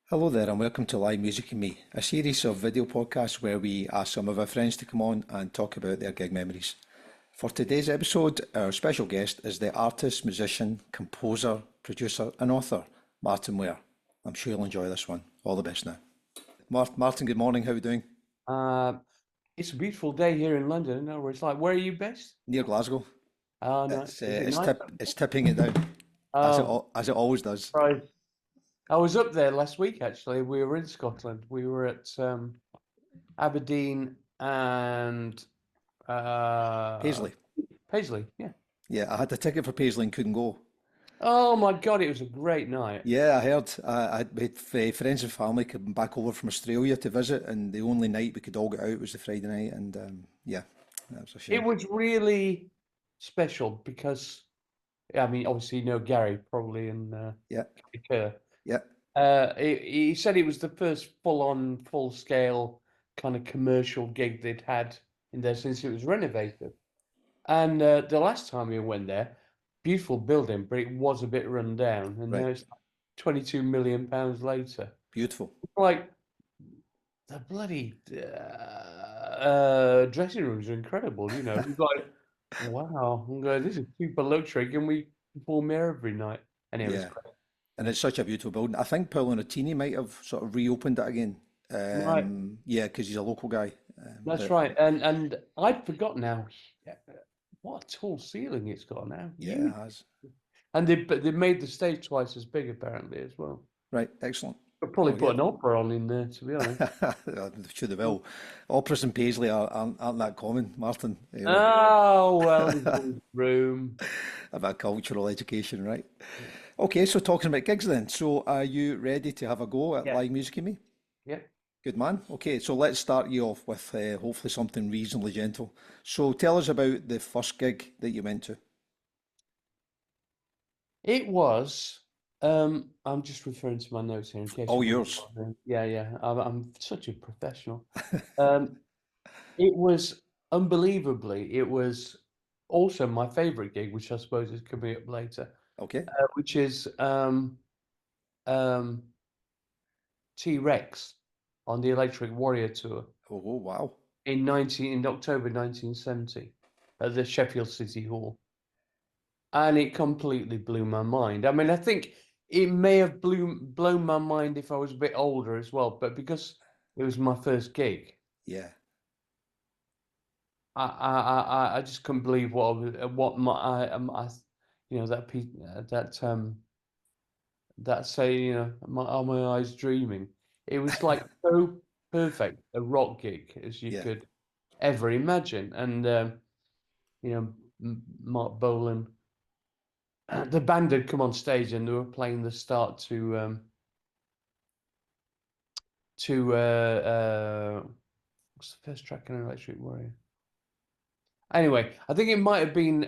Hello there, and welcome to Live Music and Me, a series of video podcasts where we ask some of our friends to come on and talk about their gig memories. For today's episode, our special guest is the artist, musician, composer, producer, and author, Martyn Ware. I'm sure you'll enjoy this one. All the best now. Martyn, good morning. How are you doing? Uh, it's a beautiful day here in London. No, where it's like, where are you based? Near Glasgow. Oh, no, It's is it it's nice? tip it's tipping it down Oh, as it always does. right. I was up there last week, actually. We were in Scotland. We were at Aberdeen and uh, Paisley. Paisley. Yeah. Yeah, I had the ticket for Paisley and couldn't go. Oh my God, it was a great night. Yeah, I heard. I had friends and family coming back over from Australia to visit, and the only night we could all get out was the Friday night, and yeah, that was a It shame. was really special because, I mean, obviously, you know Gary probably and Yeah, Kerr. yeah, He said it was the first full-on, full-scale kind of commercial gig they'd had in there since it was renovated. And the last time we went there, beautiful building, but it was a bit run down. And now right. it's like 22 million pounds later. Beautiful. Like the bloody dressing rooms are incredible. You know, it's like wow, I'm going, this is super luxury. Can we perform here every night? And it was Yeah, great. and it's such a beautiful building. I think Paolo Nutini might have sort of reopened it again. Right. Yeah, because he's a local guy. That's But right. And I'd forgotten now what a tall ceiling it's got now. yeah, it Huge. has. And they made the stage twice as big apparently as well. Right, excellent. Could probably Well, yeah, put an opera on in there, to be honest. I'm sure they will. Operas and Paisley aren't that common, Martin. Oh well, there's always room. About cultural education, right? Okay, so talking about gigs then. So are you ready to have a go at Yeah, live music in me? yeah. Good man. Okay, so let's start you off with hopefully something reasonably gentle. So tell us about the first gig that you went to. It was. I'm just referring to my notes here in case All you were yours. wondering. Yeah, yeah. I'm such a professional. Um, it was unbelievably. It was also my favorite gig, which I suppose is coming up later. Okay. Which is um, T-Rex on the Electric Warrior tour Oh, wow. in October 1970 at the Sheffield City Hall, and it completely blew my mind. I mean, I think it may have blown my mind if I was a bit older as well, but because it was my first gig, Yeah. I just couldn't believe what my you know that say, you know, are my eyes dreaming? It was like so perfect a rock gig as you Yeah. could ever imagine. And, you know, Marc Bolan, the band had come on stage and they were playing the start to what's the first track in Electric Warrior? Anyway, I think it might have been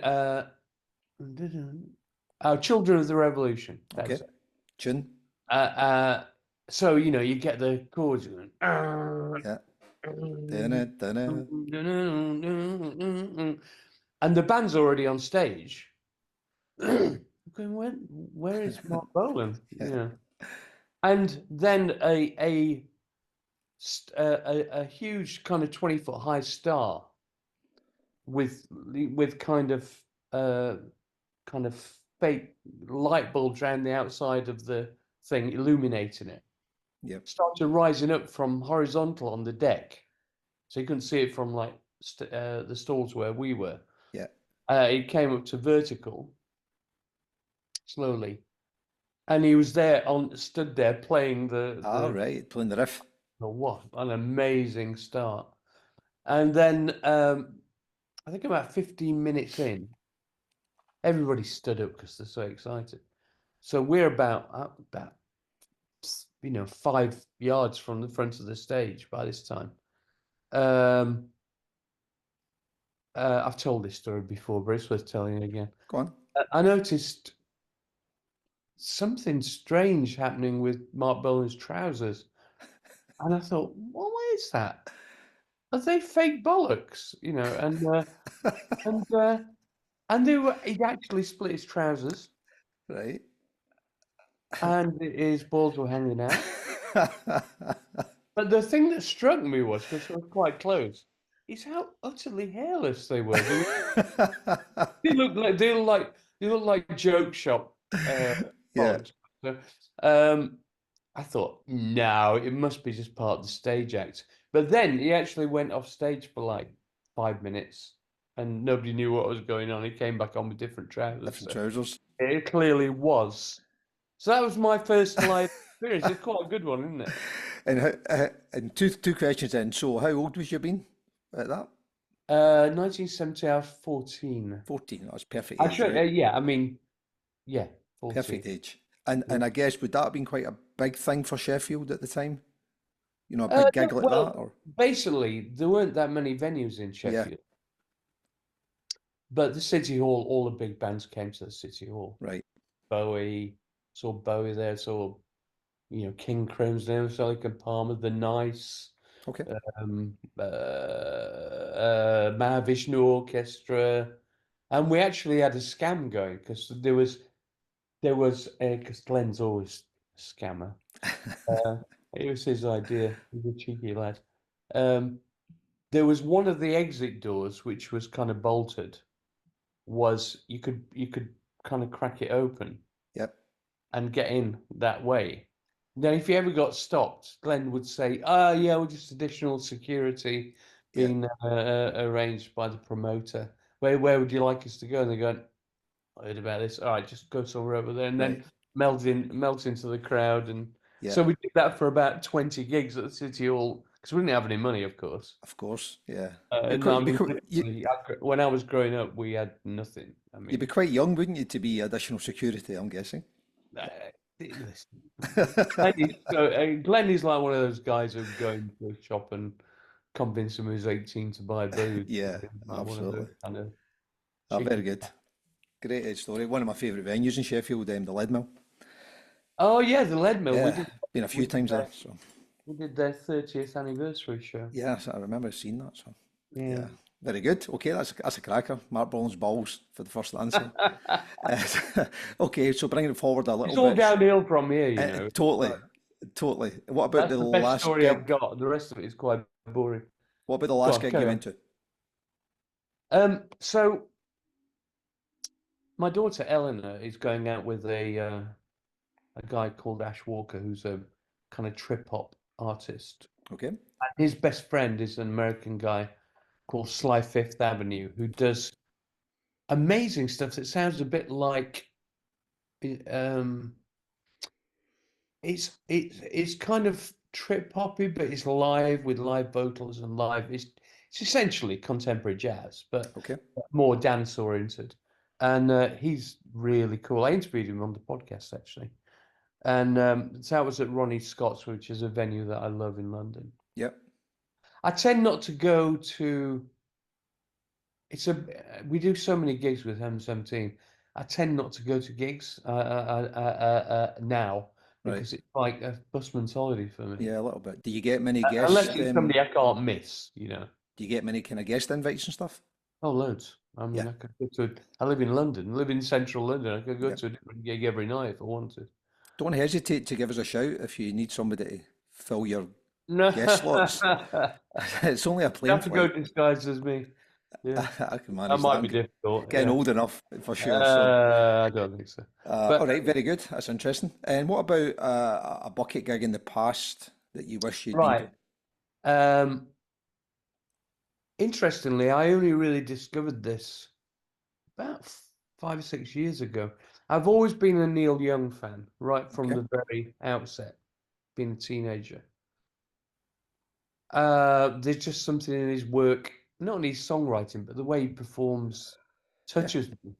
Children of the Revolution. Okay. That's it. Tune. Uh, uh, so you know you get the chords going, Yeah. Dinna, dinna. and the band's already on stage. Going, where is Marc Bolan? Yeah. Yeah, and then a huge kind of 20-foot high star with uh kind of fake light bulbs around the outside of the thing illuminating it Yep. started rising up from horizontal on the deck, so you couldn't see it from like the stalls where we were. Yeah. It came up to vertical slowly, and he was there stood there playing All right. Playing the riff. the what an amazing start. And then I think about 15 minutes in, everybody stood up because they're so excited. So we're about 5 yards from the front of the stage by this time. Um, I've told this story before, but it's worth telling again. Go on. I noticed something strange happening with Marc Bolan's trousers, and I thought, well, what is that? Are they fake bollocks? You know, and he'd actually split his trousers, Right. and his balls were hanging out. But the thing that struck me was, because they were quite close, is how utterly hairless they were. They look like joke shop Yeah, frogs. So, um, I thought, no, it must be just part of the stage act. But then he actually went off stage for like 5 minutes, and nobody knew what was going on. He came back on with different trousers, different so trousers. it clearly was. So that was my first live experience. It's quite a good one, isn't it? And two questions then. So, how old was you been at that? 1970, I was 14. 14. That's perfect I age, should, right? yeah, I mean, yeah, Perfect 14. age. And Yeah. I guess would that have been quite a big thing for Sheffield at the time? You know, a big No, gig like that, well, or basically, there weren't that many venues in yeah, Sheffield, but the City Hall, all the big bands came to the City Hall. right. Bowie, saw Bowie there, saw, King Crimson, Silicon Palmer, The Nice, Okay. Mahavishnu Orchestra, and we actually had a scam going because because Glenn's always a scammer. Uh, it was his idea. He's a cheeky lad. Um, there was one of the exit doors which was kind of bolted. Was you could kind of crack it open Yep. and get in that way. Then, if you ever got stopped, Glenn would say, "Oh, yeah, we're just additional security Yep. being arranged by the promoter. Where would you like us to go?" And they go, "I heard about this. All right, just go somewhere over there." And Right. then melt into the crowd. And so Yep. we did that for about 20 gigs at the City Hall because we didn't have any money, of course. Of course. Yeah. And I mean, literally, when I was growing up, we had nothing. I You'd be mean, quite young, wouldn't you, to be additional security, I'm guessing. uh, listen, Glenn is like one of those guys who go into a shop and convince him he's 18 to buy booze. Yeah, Like one of those absolutely. kind of Very cheeky. good. Great story. One of my favourite venues in Sheffield, the Lead Mill. Oh yeah, the Lead Mill. We Yeah, did been a we few did times there. their So we did their 30th anniversary show. yeah, so I remember seeing that. So Yeah. yeah, very good. Okay, that's a cracker. Marc Bolan's balls for the first answer. Okay, so bringing it forward a It's little all bit. downhill from here, you know. Totally, totally. What about That's the the best last story I've gig? got. The rest of it is quite boring. What about the Go last on, gig you carry went on. to? So my daughter Eleanor is going out with a guy called Ash Walker, who's a kind of trip hop artist. Okay. And his best friend is an American guy called Sly Fifth Avenue, who does amazing stuff that sounds a bit like um, it's kind of trip hoppy, but it's live with live vocals and live. It's essentially contemporary jazz, but Okay. more dance oriented. And he's really cool. I interviewed him on the podcast actually. And so that was at Ronnie Scott's, which is a venue that I love in London. Yep. I tend not to go to. We do so many gigs with M17. I tend not to go to gigs now Right. because it's like a busman's holiday for me. Yeah, a little bit. Do you get many Unless guest? it's somebody I can't miss. Do you get many kind of guest invites and stuff? Oh, loads. I mean, Yeah. I could go to. I live in London. I live in central London. I could go Yep. to a different gig every night if I wanted. Don't hesitate to give us a shout if you need somebody to fill your No, guest slots. It's only a you plane have to go flight. disguised as me. Yeah, I can that manage that. might I'm be difficult. getting Yeah. old enough for sure. So, I don't think so. all But right, very good. That's interesting. And what about a bucket gig in the past that you wish you'd been to? right. Um, Interestingly, I only really discovered this about 5 or 6 years ago. I've always been a Neil Young fan, right from Okay. the very outset, being a teenager. There's just something in his work, not in his songwriting, but the way he performs Yeah. touches me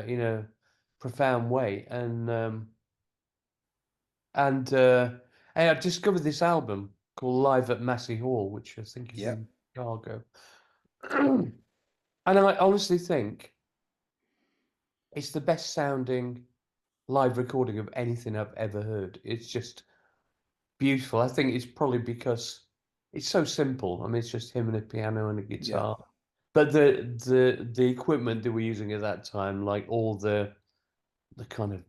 in a profound way. And I discovered this album called Live at Massey Hall, which I think is Yeah. in Chicago. And I honestly think it's the best sounding live recording of anything I've ever heard. It's just beautiful. I think it's probably because it's so simple. I mean, it's just him and a piano and a Yeah. guitar. But the equipment that we're using at that time, like all the kind of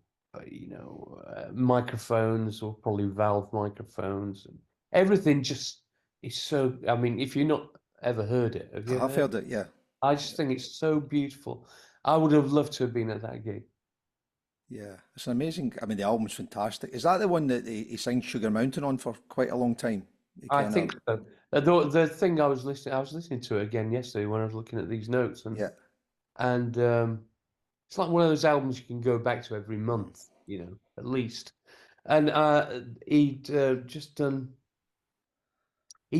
microphones, or probably valve microphones, and everything just is so. I mean, if you're not ever heard it, have I you ever have heard heard it, yeah. I just think it's so beautiful. I would have loved to have been at that gig. Yeah, it's an amazing. I mean, the album's fantastic. Is that the one that he sings Sugar Mountain on for quite a long time? He I kind of, think so. The thing I was listening to it again yesterday when I was looking at these notes, yeah, and it's like one of those albums you can go back to every month, at least. And he'd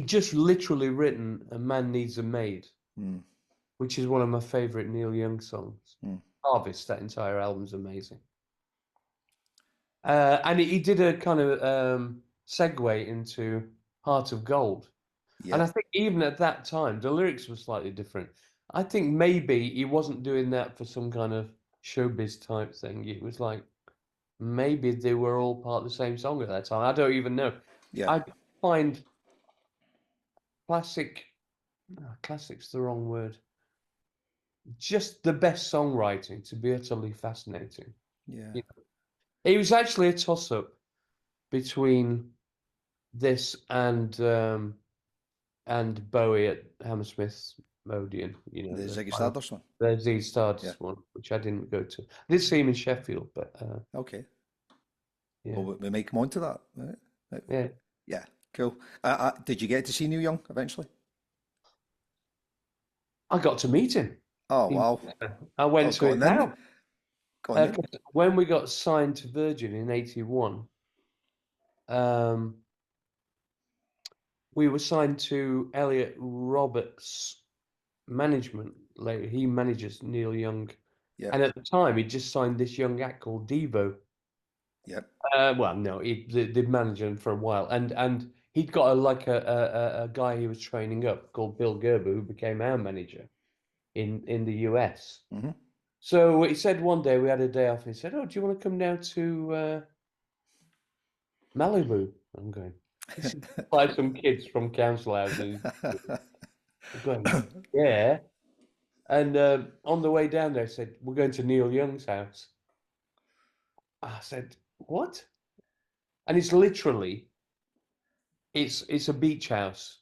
just literally written "A Man Needs a Maid," mm, which is one of my favorite Neil Young songs. mm, Harvest, that entire album's amazing. And he did a kind of segue into Heart of Gold. And yeah, I think even at that time, the lyrics were slightly different. I think maybe he wasn't doing that for some kind of showbiz type thing. It was like maybe they were all part of the same song at that time. I don't even know. yeah, I find classic's the wrong word, just the best songwriting to be utterly fascinating. yeah. It was actually a toss-up between this and Bowie at Hammersmith's Odeon, The the Ziggy final, Stardust one. the Z Yeah. Stardust one, which I didn't go to. I did see him in Sheffield, but Okay. yeah, Well, we might come on to that. Right? Right. yeah. Yeah. Cool. Did you get to see Neil Young eventually? I got to meet him. Oh wow. I Oh, went to go on his then. house. Go on then. 'Cause when we got signed to Virgin in '81, um, we were signed to Elliot Roberts' management. Later, he manages Neil Young, Yep. and at the time, he just signed this young act called Devo. Yep. Well, no, they'd managed him for a while, and he'd got a guy he was training up called Bill Gerber, who became our manager in the US. Mm-hmm. So he said one day we had a day off, and he said, "Oh, do you want to come down to Malibu?" I'm going, "This is like some kids from council houses." I'm going, "Yeah." And on the way down there, I said, "We're going to Neil Young's house." I said, "What?" And it's literally it's a beach house,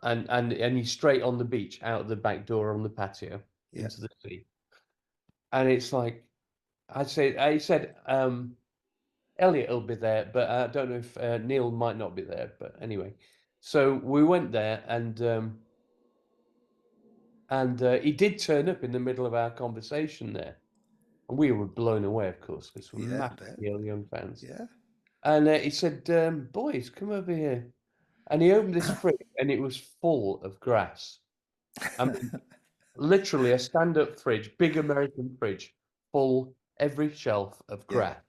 and you're straight on the beach, out the back door on the patio Yeah. into the sea. And it's like I said, Elliot will be there, but I don't know if Neil might not be there. But anyway, so we went there, and he did turn up in the middle of our conversation there, and we were blown away, of course, because we're Yeah. massive Bet. Neil Young fans. Yeah. And he said, "Boys, come over here." And he opened this fridge, and it was full of grass. I mean, literally a stand-up fridge, big American fridge, full every shelf of Yeah. grass,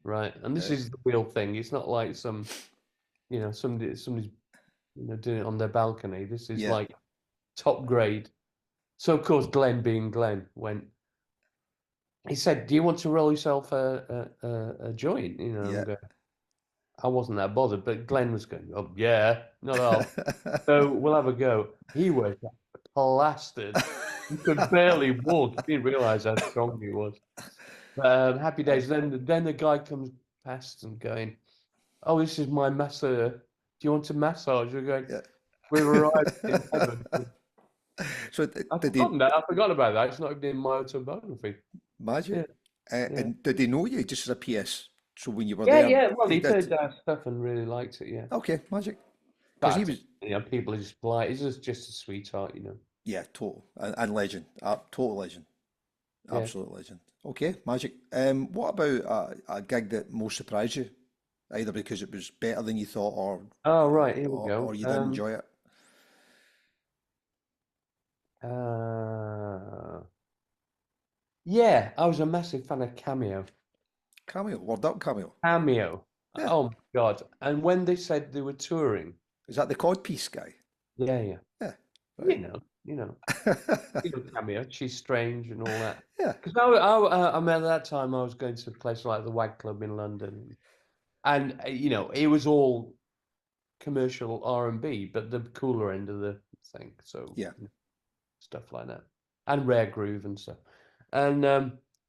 right? And this Right. is the real thing. It's not like somebody's doing it on their balcony. This is Yeah. like top grade. So of course, Glenn, being Glenn, he said, "Do you want to roll yourself a joint?" Yeah. I wasn't that bothered, but Glenn was going, "Oh yeah, not off." So we'll have a go. He was plastered. He could barely walk. He didn't realize how strong he was. But happy days. Then the guy comes past and going, "Oh, this is my masseur. Do you want a massage?" We're going, Yeah. "We've arrived in heaven." So I've did they forgotten that. I forgot about that. It's not even in my autobiography. magic? Yeah, yeah. And did they know you just as a PS? So when you were Yeah, there, yeah. Well, he he did. heard our stuff and really liked it. Yeah. Okay, magic. Because he But was, people are just polite. He's just a sweetheart. yeah, total and legend, total legend, Yeah. absolute legend. Okay, magic. What about a gig that most surprised you, either because it was better than you thought, Oh, right. Here we or go. you didn't enjoy it? Yeah, I was a massive fan of Cameo. Cameo, word up, cameo. Cameo. Yeah, Oh my God. And when they said they were touring, is that the cod piece guy? yeah, yeah. Yeah, You right. know, you know, Cameo. She's strange and all that. Yeah, Because I mean, at that time I was going to a place like the Wag Club in London, and it was all commercial R&B, but the cooler end of the thing. So yeah, stuff like that, and Rare Groove and stuff. And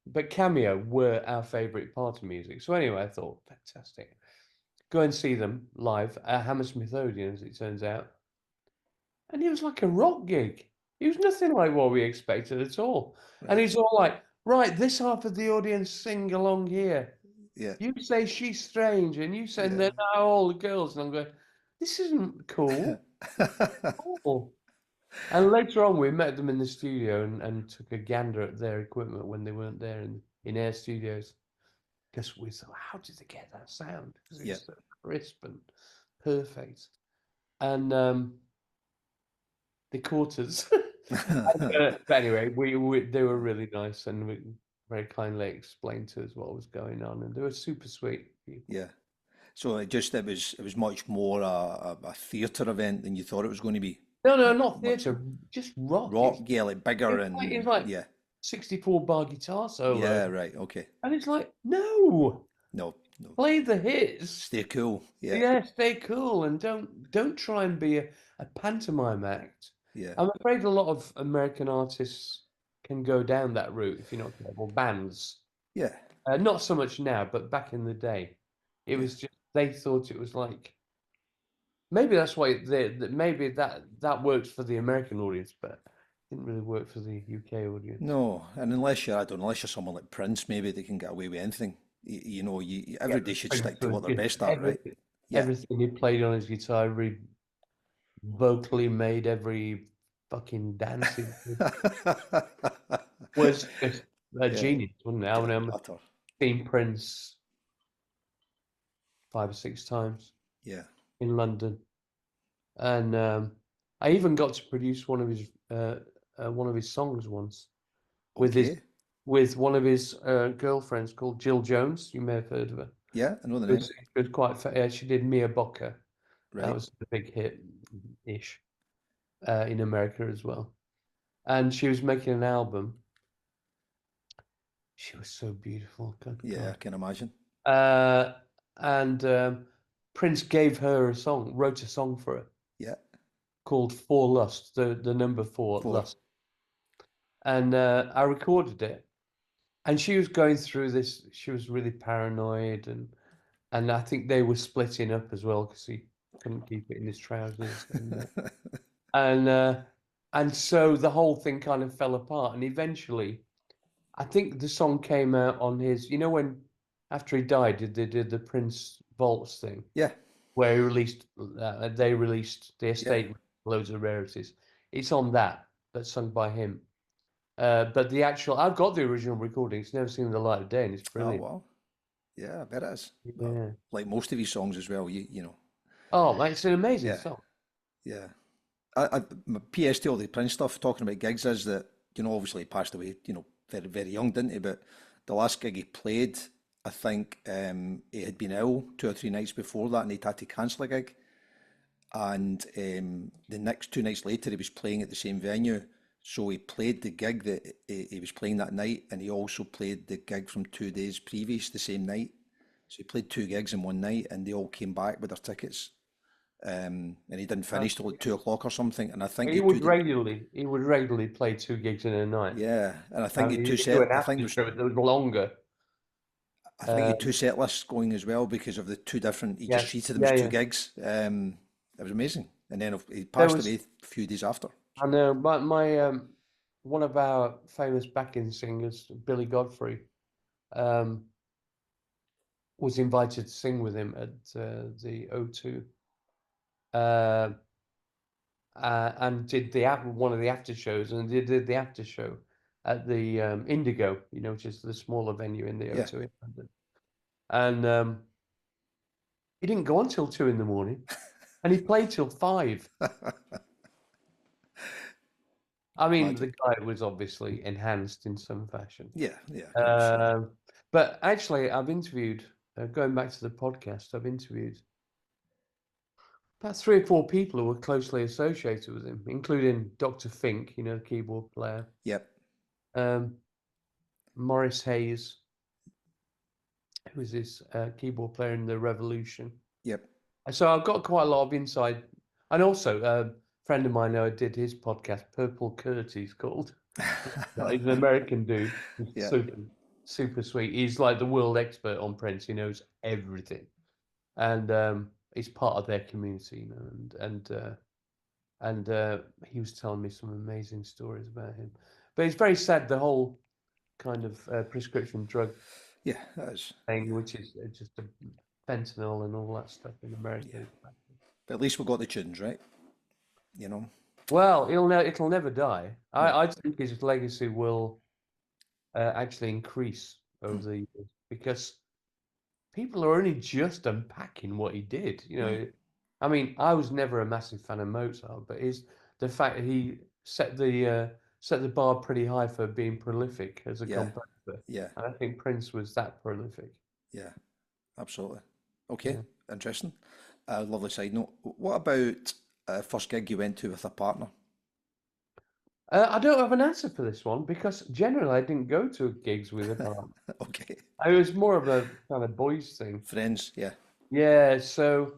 but Cameo were our favourite part of music. So anyway, I thought, fantastic. Go and see them live at Hammersmith Odeon, as it turns out. And it was like a rock gig. It was nothing like what we expected at all. And Right. he's all like, right, this half of the audience sing along here. Yeah. You say she's strange, and you say Yeah. they're now all the girls. And I'm going, this isn't cool. Cool. And later on, we met them in the studio and took a gander at their equipment when they weren't there in Air Studios. Because we thought, how did they get that sound? Because Yeah. it's so crisp and perfect. And they caught us. But anyway, they were really nice and we very kindly explained to us what was going on, and they were super sweet people. Yeah. So it was much more a theatre event than you thought it was going to be. No, not Much theatre, just rock. rock, yeah, like bigger It's and like yeah. 64 bar guitar solo, Yeah, right, okay. and it's like, no, No, no. play the hits. Stay cool. Yeah. Yeah, stay cool and don't try and be a pantomime act. Yeah. I'm afraid a lot of American artists can go down that route if you're not careful. Bands, Yeah. not so much now, but back in the day, it Yeah. was just they thought it was like maybe that's why maybe that works for the American audience, but it didn't really work for the UK audience. No, and unless you're someone like Prince, maybe they can get away with anything. You know, everybody should Prince stick to was what they're just best at, right? Yeah. everything he played on his guitar, every vocally made, every fucking dancing was just a Yeah. genius, wasn't it? I Yeah, mean, I've utter. seen Prince 5 or 6 times Yeah. in London, and I even got to produce one of his songs once with his Okay. with one of his girlfriends called Jill Jones. You may have heard of her. Yeah, I know the It name. was, it was quite. She did Mia Bocca. That Right. was the big hit ish in America as well. And she was making an album. She was so beautiful. Good Yeah, I God. can imagine. And Prince gave her a song, wrote a song for her Yeah. called For Lust, the number 4, 4. Lust. And I recorded it. And she was going through this, she was really paranoid, and I think they were splitting up as well because he couldn't keep it in his trousers. And so the whole thing kind of fell apart. And eventually, I think the song came out on his, when after he died, they did the Prince Vaults thing Yeah. where they released the Yeah. estate with loads of rarities. It's on that's sung by him. But the actual, I've got the original recording. It's never seen the light of day, and it's Oh, brilliant. wow. Yeah, I bet it is. Yeah. Like most of his songs as well, you know. Oh, man, it's an amazing Yeah. song. Yeah. My PS to all the Prince stuff talking about gigs is that, obviously he passed away, very, very young, didn't he? But the last gig he played, I think he had been ill 2 or 3 nights before that and he'd had to cancel a gig. And the next 2 nights later, he was playing at the same venue. So he played the gig that he was playing that night, and he also played the gig from 2 days previous the same night. So he played 2 gigs in one night, and they all came back with their tickets. And he didn't finish till like 2 o'clock or something. And I think He would regularly play 2 gigs in a night. yeah, and I think he had He two would do set. an after show that was longer. I think he had two set lists going as well because of the two different. He just Yes, treated them as two yeah. gigs. It was amazing. And then he There passed was, away a few days after. I know, my one of our famous backing singers, Billy Godfrey, was invited to sing with him at the O2, and did one of the after shows, and they did the after show at the Indigo, which is the smaller venue in the Yeah. O2 in London. And he didn't go on till 2 in the morning, and he played till 5. I mean, Magic. the guy was obviously enhanced in some fashion. Yeah, yeah, of course. Yeah. But actually, I've interviewed, going back to the podcast, I've interviewed about 3 or 4 people who were closely associated with him, including Dr. Fink, the keyboard player, Yep. Morris Hayes, who was his keyboard player in The Revolution. Yep. So I've got quite a lot of inside, and also a friend of mine who did his podcast, Purple Kurt, he's called. He's an American dude. He's Yeah. super, super sweet. He's like the world expert on Prince. He knows everything, and he's part of their community, you know. And he was telling me some amazing stories about him. But it's very sad, the whole kind of prescription drug Yeah, that is. thing, which is just a fentanyl and all that stuff in America. Yeah. But at least we got the tunes, right? You know? Well, it'll never die. No. I think his legacy will actually increase over the years because people are only just unpacking what he did. You know, I mean, I was never a massive fan of Mozart, but the fact that he set the bar pretty high for being prolific as a Yeah. composer. Yeah. And I think Prince was that prolific. Yeah. Absolutely. Okay. Yeah. Interesting. Lovely side note. What about first gig you went to with a partner? I don't have an answer for this one because generally I didn't go to gigs with a partner. Okay. It was more of a kind of boys thing. Friends, yeah. Yeah, so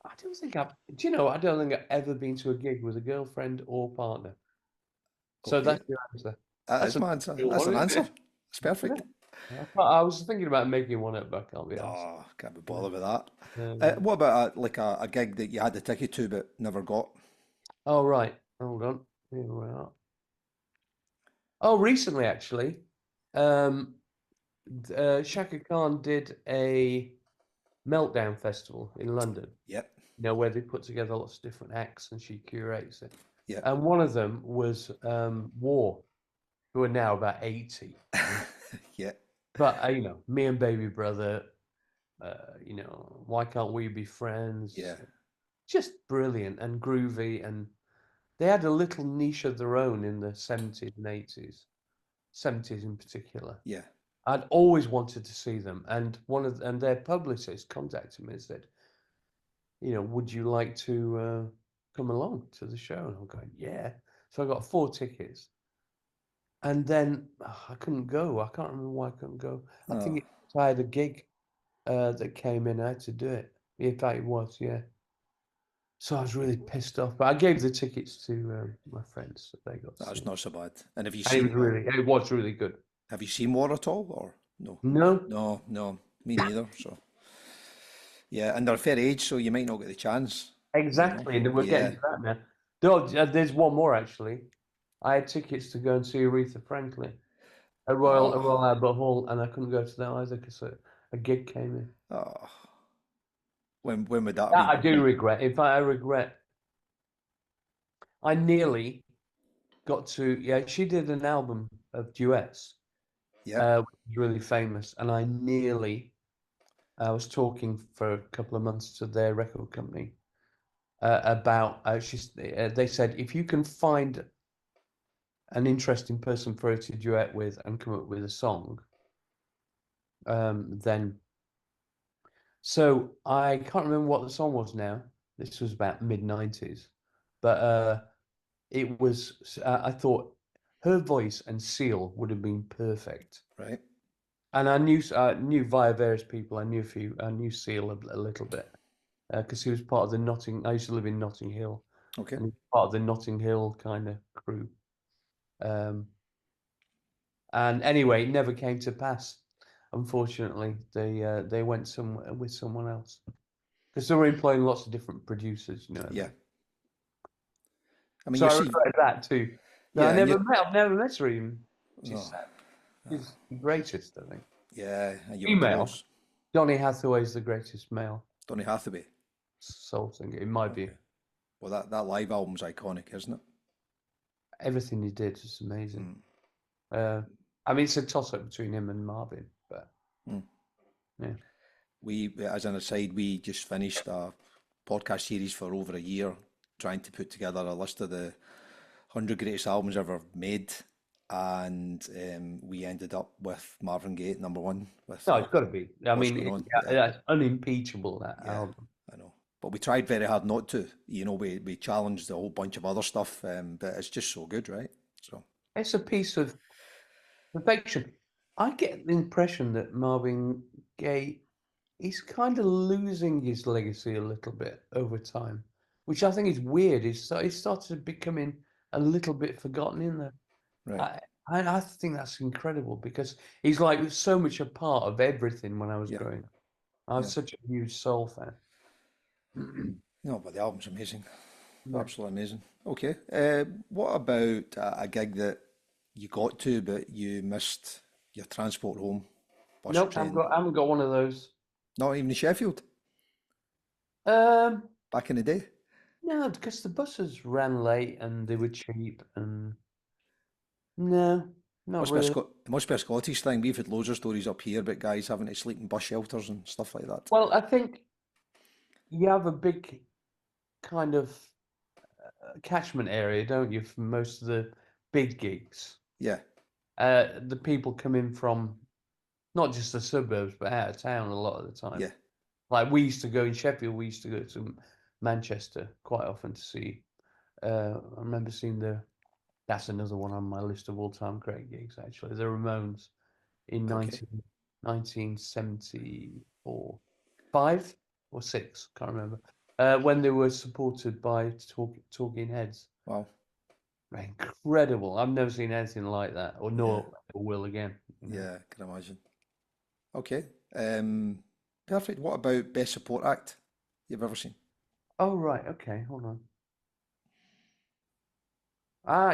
I don't think I've, do you know, I don't think I've ever been to a gig with a girlfriend or partner. So Okay. that's your answer. That That's is a my answer. real That's one, an isn't answer. it? It's perfect. I was thinking about making one up, but I can't be asked. No, can't be bothered with that. Yeah. What about a gig that you had the ticket to but never got? Oh, right. Hold on. Here we are. Oh, recently, actually, um, Shaka Khan did a Meltdown Festival in London, Yep. you know, where they put together lots of different acts and she curates it. Yep. And one of them was War, who are now about 80. Yeah. But, you know, me and Baby Brother, you know, Why Can't We Be Friends? Yeah. Just brilliant and groovy. And they had a little niche of their own in the 70s and 80s, 70s in particular. Yeah. I'd always wanted to see them. And their publicist contacted me and said, you know, would you like to come along to the show? And I'm going, yeah. So I got 4 tickets. And then I couldn't go. I can't remember why I couldn't go. I Oh, think I had a gig that came in. I had to do it. In fact, it was, yeah. So I was really pissed off. But I gave the tickets to my friends, so they got to see that's it. not so bad. And have you And seen it was really good. have you seen War at all or no? No, No, no, me neither. So yeah, and they're a fair age, so you might not get the chance. exactly. And we're getting Yeah. to that now. No, there's one more actually. I had tickets to go and see Aretha Franklin at Royal Oh, Albert Hall, and I couldn't go to that either because a gig came in. oh. When would that have That I been? do regret. In fact, I regret. I nearly got to. Yeah, she did an album of duets, Yeah. which was really famous, and I was talking for a couple of months to their record company about. They said if you can find an interesting person for her to duet with and come up with a song, then. So I can't remember what the song was now. This was about mid-90s, but it was. I thought her voice and Seal would have been perfect. Right. And I knew via various people. I knew Seal a little bit because he was part of the Notting. I used to live in Notting Hill, Okay. and he was part of the Notting Hill kind of crew. And anyway, it never came to pass. Unfortunately, they went somewhere with someone else because they were employing lots of different producers. You know what I Yeah. mean? I mean, So you I see, regret that too. No, yeah, and you, I've never met her even. She's oh, sad. She's the greatest, I think. yeah, and you were Female. close. Donny Hathaway's the greatest male Donny Hathaway. soul singer, in my view. Okay. Well, that live album's iconic, isn't it? Everything he did is amazing. Mm. I mean, it's a toss-up between him and Marvin, but yeah. We, as an aside, we just finished a podcast series for over a year, trying to put together a list of the 100 greatest albums ever made, and we ended up with Marvin Gaye at number 1 with No, it's got to be. I What's mean, Going On. that's unimpeachable, that Yeah, album. I know. But we tried very hard not to. You know, we challenged a whole bunch of other stuff, but it's just so good, right? So It's a piece of perfection. I get the impression that Marvin Gaye is kind of losing his legacy a little bit over time, which I think is weird. He's started becoming a little bit forgotten in there. right. I think that's incredible because he's like so much a part of everything when I was Yeah, growing up. I was yeah. such a huge soul fan. No, but the album's amazing. Yeah. Absolutely amazing. Okay. What about a gig that you got to, but you missed your transport home? Bus, Nope, train? I haven't got one of those. Not even in Sheffield Um, back in the day? no, because the buses ran late and they were cheap and no, not Must be a really. It must be a Scottish thing. We've had loads of stories up here about guys having to sleep in bus shelters and stuff like that. Well, I think you have a big kind of catchment area, don't you, for most of the big gigs. Yeah, The people come in from not just the suburbs, but out of town a lot of the time. yeah. Like we used to go in Sheffield, we used to go to Manchester quite often to see. I remember seeing that's another one on my list of all-time great gigs, actually. The Ramones in Okay. 1974, 5 or 6, can't remember. When they were supported by Talking Heads. Wow. Incredible. I've never seen anything like that, or Yeah, nor will again. yeah. Can imagine. Okay. Um, Perfect. What about best support act you've ever seen? Oh, right. Okay. Hold on.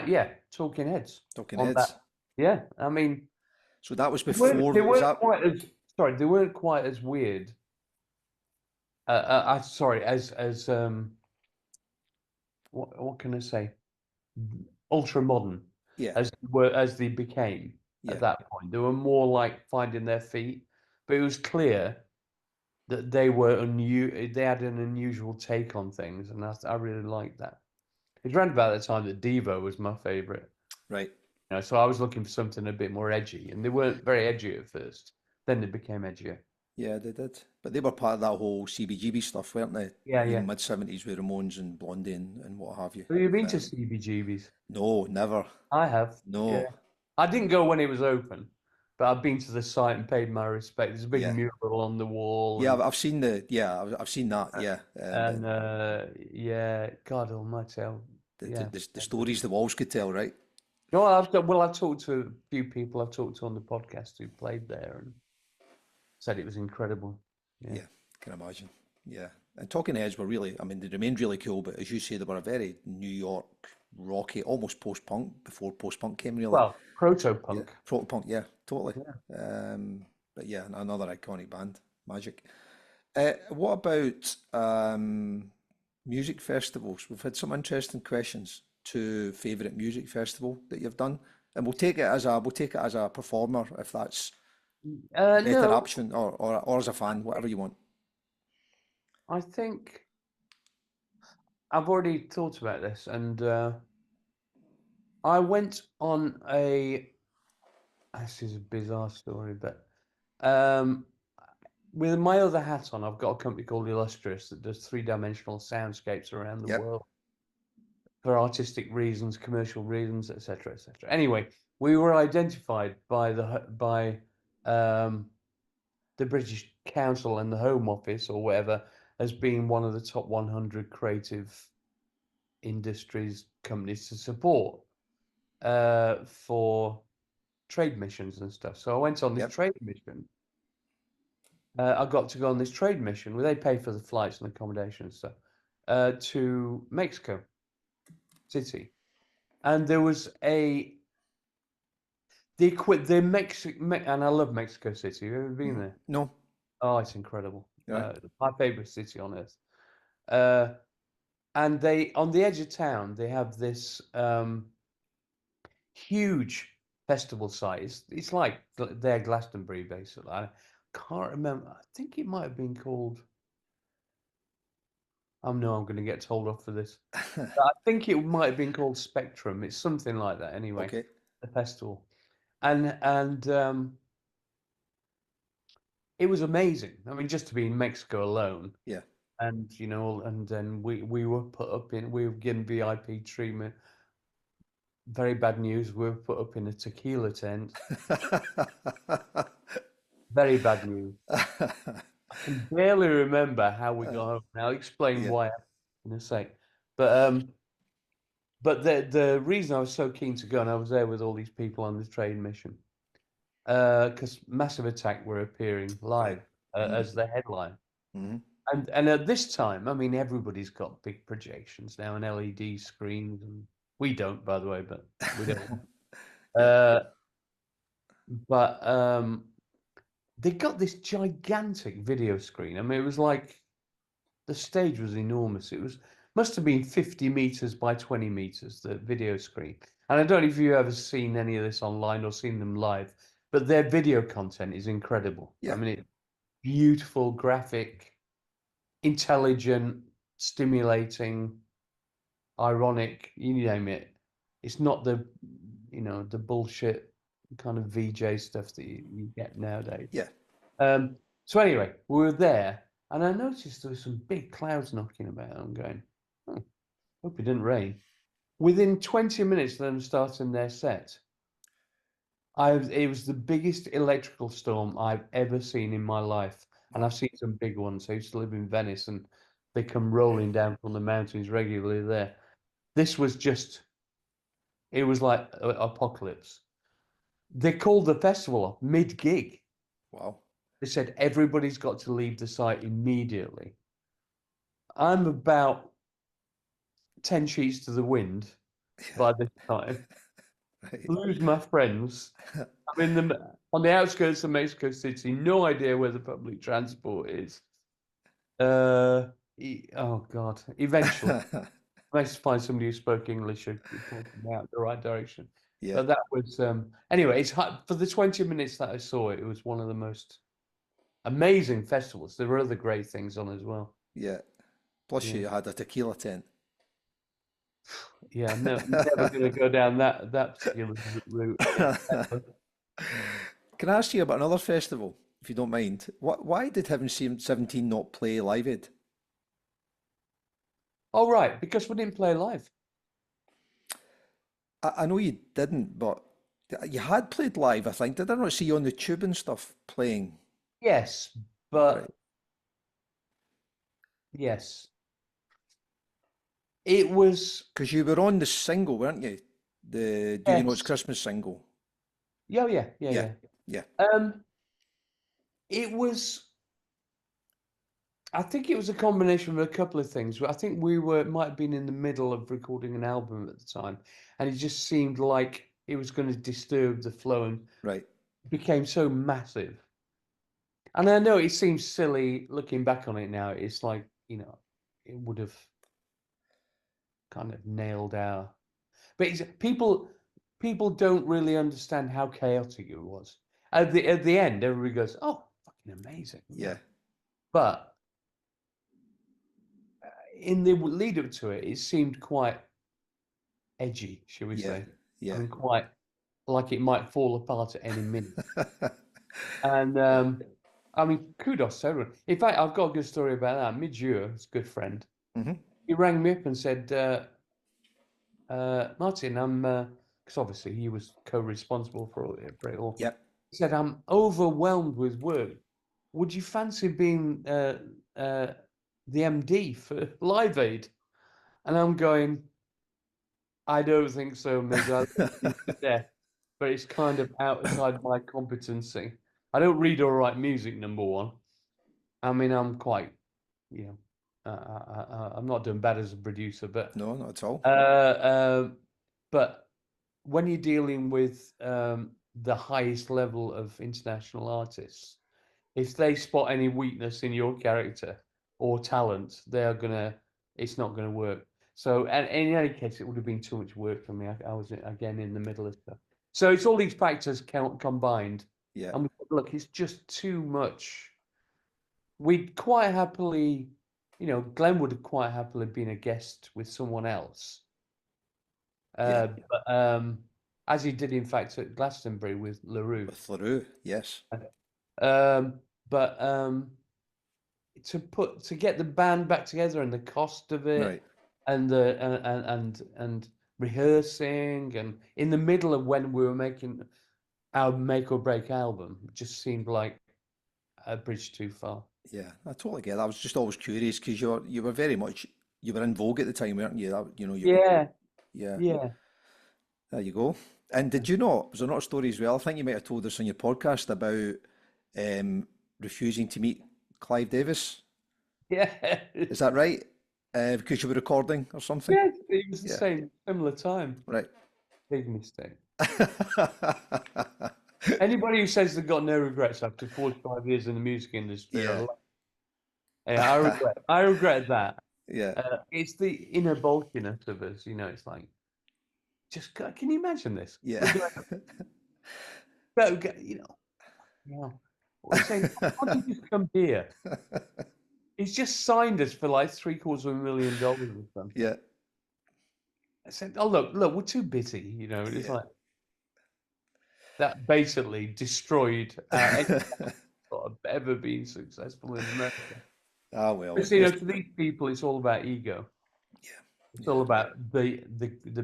Yeah. Talking Heads Talking on that. Heads. Yeah. I mean, So that was they before. Is weren't that? quite as, sorry, they weren't quite as weird. Sorry, what can I say? Ultra modern Yeah, as they became at yeah, that point. They were more like finding their feet, but it was clear that they were they had an unusual take on things, and I really liked that. It's around about the time that Devo was my favorite. right. So I was looking for something a bit more edgy, and they weren't very edgy at first. Then they became edgier. Yeah, they did. But they were part of that whole CBGB stuff, weren't they? Yeah, You know, yeah. mid 70s with Ramones and Blondie and what have you. Have you been to Um, CBGBs? no, never. I have. Yeah. No. I didn't go when it was open, but I've been to the site and paid my respect. There's a big Yeah. mural on the wall, Yeah, I've seen I've seen that. Yeah. and yeah, God Almighty, yeah. The stories the walls could tell, right? No, I've talked to a few people I've talked to on the podcast who played there and said it was incredible. Yeah. Yeah, can imagine. Yeah. And Talking Heads were really, I mean, they remained really cool, but as you say, they were a very New York, rocky, almost post-punk before post-punk came, really. Well, proto Yeah, punk. proto-punk, yeah, totally. Yeah. But yeah, another iconic band, Magic. What about music festivals? We've had some interesting questions to favourite music festival that you've done, and we'll take it as a performer if that's a better No, option, or as a fan, whatever you want. I think I've already thought about this, and I went on a. This is a bizarre story, but um, with my other hat on, I've got a company called Illustrious that does three-dimensional soundscapes around the Yep, world for artistic reasons, commercial reasons, etc., etc. Anyway, we were identified um, the British Council and the Home Office or whatever as being one of the top 100 creative industries companies to support for trade missions and stuff. So I went on this yep, trade mission. I got to go on this trade mission where they pay for the flights and accommodation and stuff to Mexico City, and there was and I love Mexico City. Have you ever been there? no, Oh, it's incredible. right, My favorite city on earth. Uh, and they on the edge of town they have this huge festival site. It's like their Glastonbury basically. I can't remember. I think it might have been called. I'm going to get told off for this. I think it might have been called Spectrum. It's something like that anyway. okay, The festival, and it was amazing. I mean, just to be in Mexico alone, yeah. and and then we were put up in we were given VIP treatment. Very bad news. We were put up in a tequila tent. Very bad news. I can barely remember how we got home. Now I'll explain Yeah, why in a sec. But But the reason I was so keen to go, and I was there with all these people on the trade mission, because Massive Attack were appearing live as the headline. Mm-hmm. And at this time, I mean, everybody's got big projections now and LED screens, and we don't, by the way, but we don't. Yeah. But they got this gigantic video screen. I mean, it was like the stage was enormous. Must have been 50 meters by 20 meters, the video screen. And I don't know if you've ever seen any of this online or seen them live, but their video content is incredible. Yeah. I mean, it's beautiful, graphic, intelligent, stimulating, ironic, you name it. It's not the bullshit kind of VJ stuff that you get nowadays. Yeah. So anyway, we were there, and I noticed there were some big clouds knocking about. I'm going, oh, hope it didn't rain. Within 20 minutes of them starting their set, it was the biggest electrical storm I've ever seen in my life. And I've seen some big ones. I used to live in Venice, and they come rolling down from the mountains regularly there. This was it was like apocalypse. They called the festival off mid-gig. Wow. They said everybody's got to leave the site immediately. I'm about 10 sheets to the wind by this time. Right. Lose my friends. I'm on the outskirts of Mexico City, no idea where the public transport is. Oh God. Eventually, I managed to find somebody who spoke English who pointed me out the right direction. Yeah. But that was anyway, it's for the 20 minutes that I saw it, it was one of the most amazing festivals. There were other great things on as well. Yeah. Plus, Yeah. you had a tequila tent. Yeah, no, never going to go down that particular route again. Can I ask you about another festival, if you don't mind? Why did Heaven 17 not play Live Aid? Oh, right, because we didn't play live. I know you didn't, but you had played live, I think. Did I not see you on the tube and stuff playing? Yes, Right. but yes, it was. Because you were on the single, weren't you? The Do You Know It's Yes. Christmas single. Yeah, yeah, Yeah. yeah. Yeah. It was. I think it was a combination of a couple of things. I think might have been in the middle of recording an album at the time, and it just seemed like it was going to disturb the flow and Right. became so massive. And I know it seems silly looking back on it now. It's like, it would have kind of nailed our. But people don't really understand how chaotic it was. At the end, everybody goes, "Oh, fucking amazing!" Yeah. But in the lead up to it, it seemed quite edgy, shall we Yeah. say? Yeah. I mean, quite like it might fall apart at any minute. And I mean, kudos to everyone. In fact, I've got a good story about that. Midge, his good friend, hmm he rang me up and said, Martyn, because obviously he was co-responsible for it all. Yep. He said, I'm overwhelmed with work. Would you fancy being the MD for Live Aid? And I'm going, I don't think so, Midge. I love you to death, but it's kind of outside my competency. I don't read or write music, number one. I mean, I'm quite, I'm not doing bad as a producer, but No, not at all. but when you're dealing with the highest level of international artists, if they spot any weakness in your character or talent, it's not gonna work. So, and in any case, it would have been too much work for me. I was again in the middle of stuff. So it's all these factors combined. Yeah. And we said, look, it's just too much. We'd quite happily, Glenn would have quite happily been a guest with someone else. Yeah. But as he did, in fact, at Glastonbury with LaRue. With LaRue, yes. But to get the band back together and the cost of it, Right. and the and rehearsing, and in the middle of when we were making our make or break album, just seemed like a bridge too far. Yeah, I totally get it. I was just always curious because you were very much you were in vogue at the time, weren't you? You were Yeah, Yeah. Yeah. There you go. And did you know, was there not a story as well? I think you might have told us on your podcast about refusing to meet Clive Davis. Yeah. Is that right? Because you were recording or something? Yes, it was the Yeah. same, similar time. Right. Big mistake. Anybody who says they've got no regrets after 45 years in the music industry, Yeah. yeah, I regret that. Yeah. It's the inner bulkiness of us, it's like, can you imagine this? Yeah. We're going, yeah. We're saying, how did you come here? He's just signed us for like $750,000 or something. Yeah. I said, oh, look, we're too busy, it's Yeah. like, that basically destroyed any thought of ever being successful in America. Ah, well. But to these people, it's all about ego. Yeah. It's all about the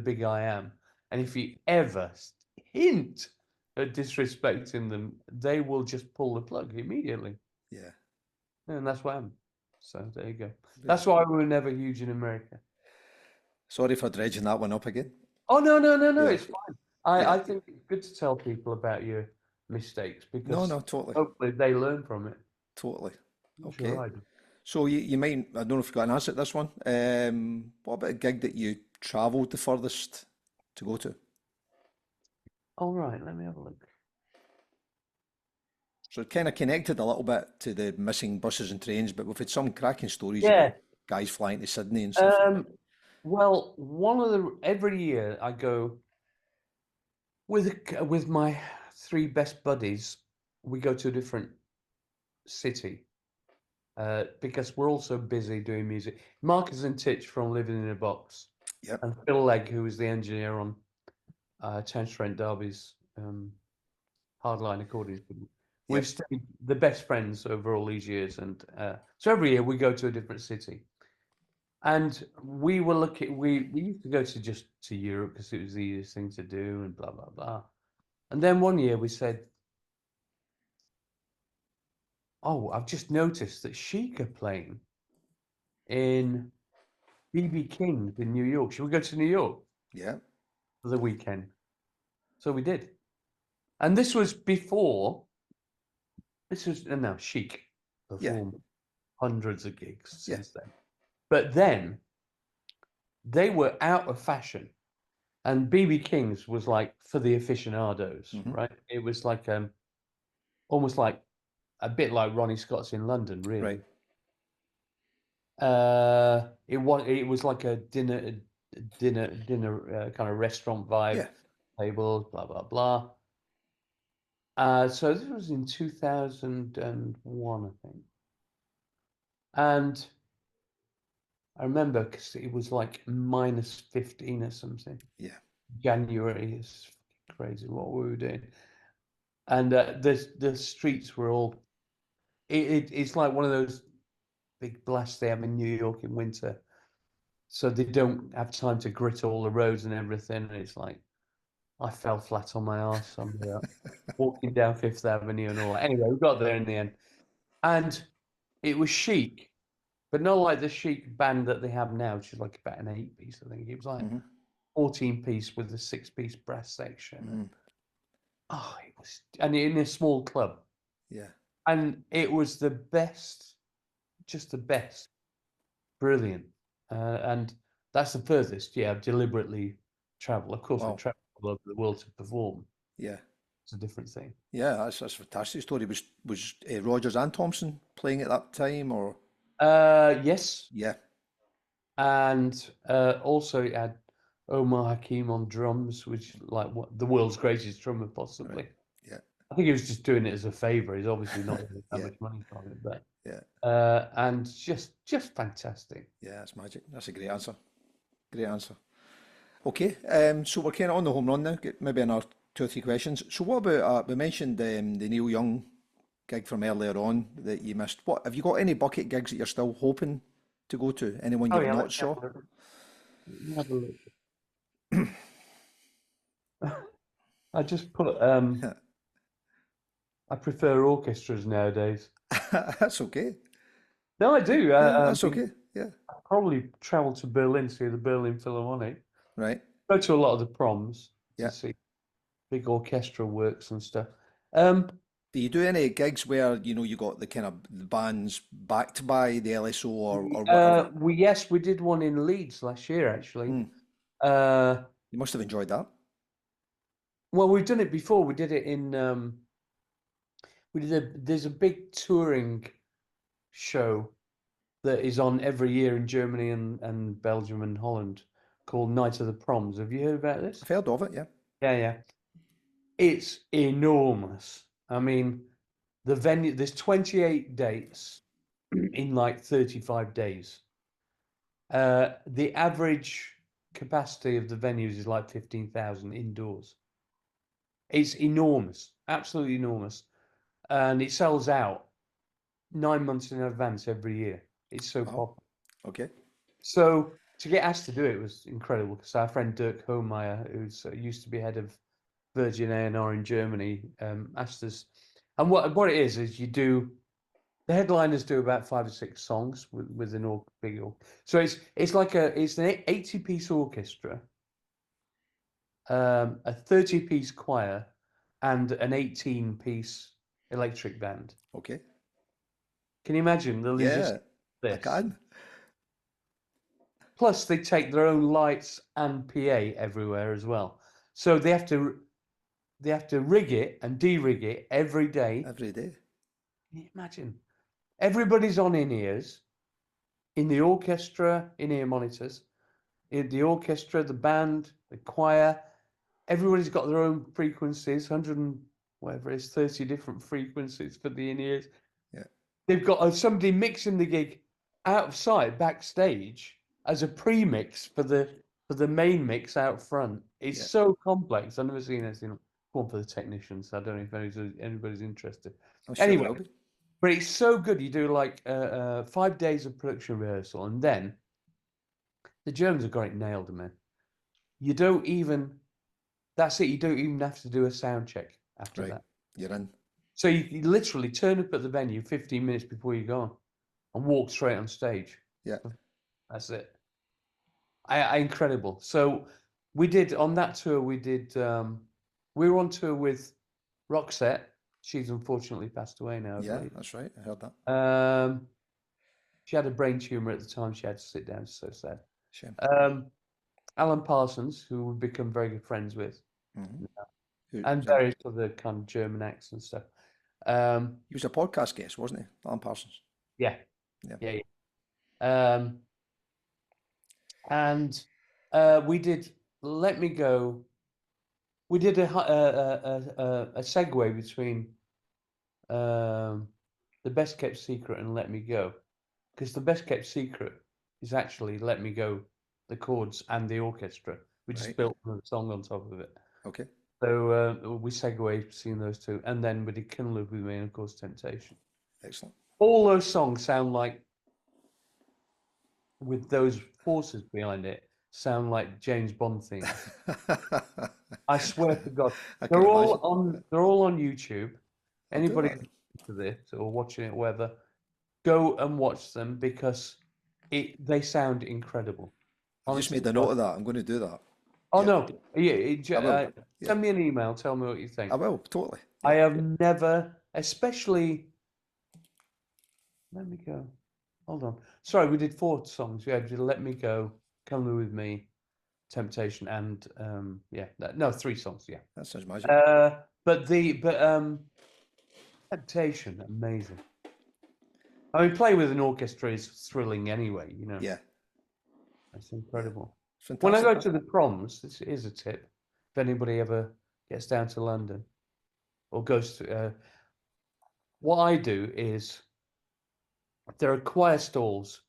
big I am. And if you ever hint at disrespecting them, they will just pull the plug immediately. Yeah. And that's what happened. So there you go. That's why we were never huge in America. Sorry for dredging that one up again. Oh, no, Yeah. it's fine. Yeah. I think it's good to tell people about your mistakes because No, totally. hopefully they learn from it. Totally. Okay. Sure, I do. So you might, I don't know if you've got an answer to this one. What about a gig that you travelled the furthest to go to? All right, let me have a look. So it kind of connected a little bit to the missing buses and trains, but we've had some cracking stories Yeah. about guys flying to Sydney and stuff. Well, every year I go with my 3 best buddies. We go to a different city because we're all so busy doing music. Marcus and Titch from Living in a Box, Yep. and Phil Legg, who was the engineer on Chance Trent D'Arby's Hardline Accordion. We've stayed the best friends over all these years, and so every year we go to a different city. And we used to go to Europe because it was the easiest thing to do and blah, blah, blah. And then one year we said, oh, I've just noticed that Chic are playing in BB King's in New York. Should we go to New York Yeah. for the weekend? So we did. And this was before, now Chic performed hundreds of gigs since then. But then they were out of fashion. And BB King's was like for the aficionados, right? It was like almost like a bit like Ronnie Scott's in London, really. Right. It was like a dinner kind of restaurant vibe, tables, blah blah blah. So this was in 2001, I think, and I remember because it was like -15 or something. Yeah. January is crazy what we were doing, and the streets were all. It's like one of those big blasts they have in New York in winter, so they don't have time to grit all the roads and everything. And it's like I fell flat on my arse somewhere, walking down Fifth Avenue and all that. Anyway, we got there in the end, and it was Chic, but not like the Chic band that they have now, which is like about an 8-piece. I think it was like 14-piece with a 6-piece brass section. Oh, it was, and in a small club. Yeah. And it was the best, just the best. Brilliant. And that's the furthest, I've deliberately traveled. Of course, we traveled all over the world to perform. Yeah. It's a different thing. Yeah, that's a fantastic story. Was Rogers and Thompson playing at that time, or? Yes. Yeah. And also it had Omar Hakim on drums, which like the world's greatest drummer, possibly. Right. Yeah. I think he was just doing it as a favor. He's obviously not that much money from it, but and just fantastic. Yeah, that's magic. That's a great answer. Great answer. Okay, so we're kind of on the home run now. Get maybe another 2 or 3 questions. So what about we mentioned the Neil Young gig from earlier on that you missed. What have you got any bucket gigs that you're still hoping to go to? Anyone you've not saw? Have a look. I just put I prefer orchestras nowadays. That's okay. No, I do. That's okay. Yeah. I probably travel to Berlin to see the Berlin Philharmonic. Right. Go to a lot of the proms Yeah. to see big orchestral works and stuff. Do you do any gigs where, you got the kind of the bands backed by the LSO or whatever? Yes, we did one in Leeds last year, actually. Hmm. Uh, You must have enjoyed that. well, we've done it before. We did it in there's a big touring show that is on every year in Germany and Belgium and Holland called Night of the Proms. Have you heard about this? I've heard of it, yeah. Yeah. It's enormous. I mean, the venue, there's 28 dates in like 35 days. The average capacity of the venues is like 15,000 indoors. It's enormous, absolutely enormous. And it sells out 9 months in advance every year. It's so Wow. popular. Okay. So to get asked to do it was incredible because our friend Dirk Hohmeyer, who's used to be head of Virgin A&R in Germany, asked us. And what it is you do the headliners do about 5 or 6 songs with an big orchestra. So it's an 80-piece orchestra, a 30-piece choir, and an 18-piece electric band. Okay. Can you imagine the logistics Yeah, of I this? can. Plus, they take their own lights and PA everywhere as well. So they have to rig it and de-rig it every day. Every day. Can you imagine? Everybody's on in-ears, in the orchestra, in-ear monitors, in the orchestra, the band, the choir. Everybody's got their own frequencies, 100 and whatever it is, 30 different frequencies for the in-ears. Yeah. They've got somebody mixing the gig out of sight backstage as a pre-mix for the main mix out front. It's Yeah. so complex. I've never seen anything. One for the technicians. I don't know if anybody's interested. I'm sure there Anyway, will be. but it's so good. You do like 5 days of production rehearsal, and then the Germans have got it nailed, man. You don't even. That's it. You don't even have to do a sound check after Right. that. You're in. So you literally turn up at the venue 15 minutes before you go on and walk straight on stage. Yeah. That's it. Incredible. So we did on that tour. We were on tour with Roxette. She's unfortunately passed away now, I Yeah, believe. that's right. I heard that. She had a brain tumor at the time. She had to sit down. It's so sad. Shame. Alan Parsons, who we've become very good friends with, Hmm. and various other kind of German acts and stuff. He was a podcast guest, wasn't he? Alan Parsons. Yeah. Yeah. And we did Let Me Go. We did a segue between The Best Kept Secret and Let Me Go, because The Best Kept Secret is actually Let Me Go, the chords and the orchestra. We just Right. built a song on top of it. Okay. So we segued between those two, and then we did Can Live With Me and of course Temptation. Excellent. All those songs sound like, with those forces behind it, sound like James Bond themes. I swear to God, I they're can all imagine. on. They're all on YouTube. I'll do Anybody that. listening to this or watching it, whether go and watch them because they sound incredible. I've just Honestly, made a note of that. I'm going to do that. oh Yeah, no, I will. Yeah, send me an email. Tell me what you I think. will. Totally. I Yeah. have never, especially. Let Me Go. Hold on. Sorry, we did 4 songs. We did Let Me Go, Come Live With Me, Temptation, and no, 3 songs. Yeah. That sounds magic. But Temptation, amazing. I mean, playing with an orchestra is thrilling anyway. Yeah. It's incredible. It's When I fantastic. go to the proms, this is a tip. If anybody ever gets down to London or goes to, what I do is there are choir stalls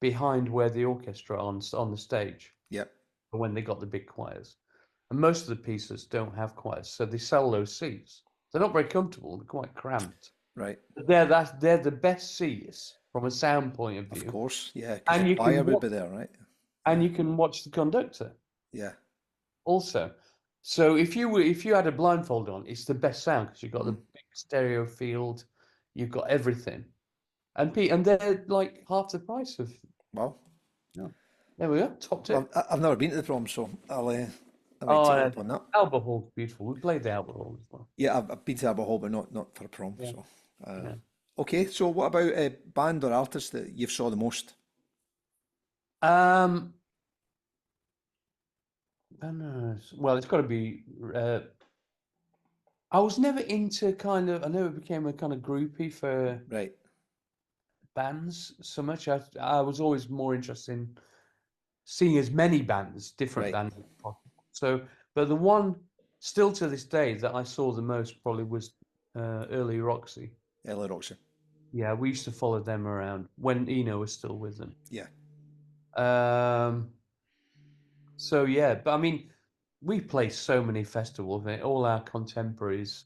behind where the orchestra are on the stage Yep. when they got the big choirs. And most of the pieces don't have choirs, so they sell those seats. They're not very comfortable, they're quite cramped. Right. But they're the best seats from a sound point of Of view. course. Yeah, because And the you choir can would watch, be there, right? and Yeah. you can watch the conductor Yeah. also. So if you had a blindfold on, it's the best sound because you've got the Mm. big stereo field, you've got everything. And they're like half the price of Well, no. There we go. Top tip. Well, I've never been to the prom, so I might Oh, take you up on that. Albert Hall's beautiful. We played the Albert Hall as well. Yeah, I've been to Abbot Hall, but not for a prom. Yeah, So, yeah. okay. So, what about a band or artist that you've saw the most? Um, I don't know. Well, it's got to be. I was never into kind of. I never became a kind of groupie for Right, bands so much. I was always more interested in seeing as many bands, different right. bands as possible. So, but the one still to this day that I saw the most probably was early Roxy. Ella Roxy. Yeah, we used to follow them around when Eno was still with them. Yeah, Um, so yeah, but I mean, we play so many festivals, and all our contemporaries.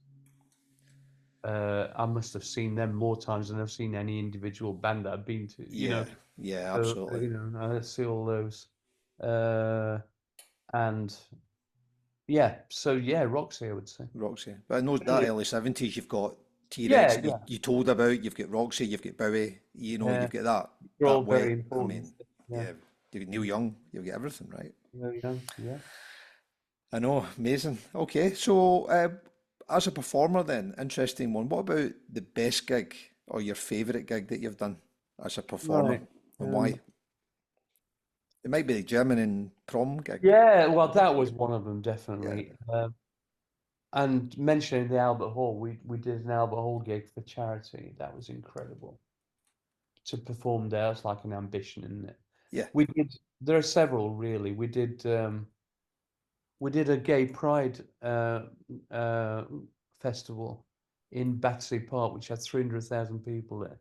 I must have seen them more times than I've seen any individual band that I've been to. yeah, yeah. So Absolutely. I see all those, and yeah, so yeah, Roxy, I would say. Roxy. But I know that Really? early 70s, you've got T-Rex Yeah, that yeah, you told about, you've got Roxy, you've got Bowie, yeah. you've got that They're all way. very I important. mean, Yeah, yeah, you've got Neil Young, you've got everything, right? very young. Yeah. I know, amazing. Okay, so as a performer then, interesting one. What about the best gig or your favourite gig that you've done as a performer Right. and why? It might be the German and prom gig. Yeah, well, that was one of them, Yeah, definitely. And mentioning the Albert Hall, we did an Albert Hall gig for charity. That was incredible to perform there. It's like an ambition, isn't it? yeah, We did. There are several really. We did a gay pride uh, festival in Battersea Park, which had 300,000 people there.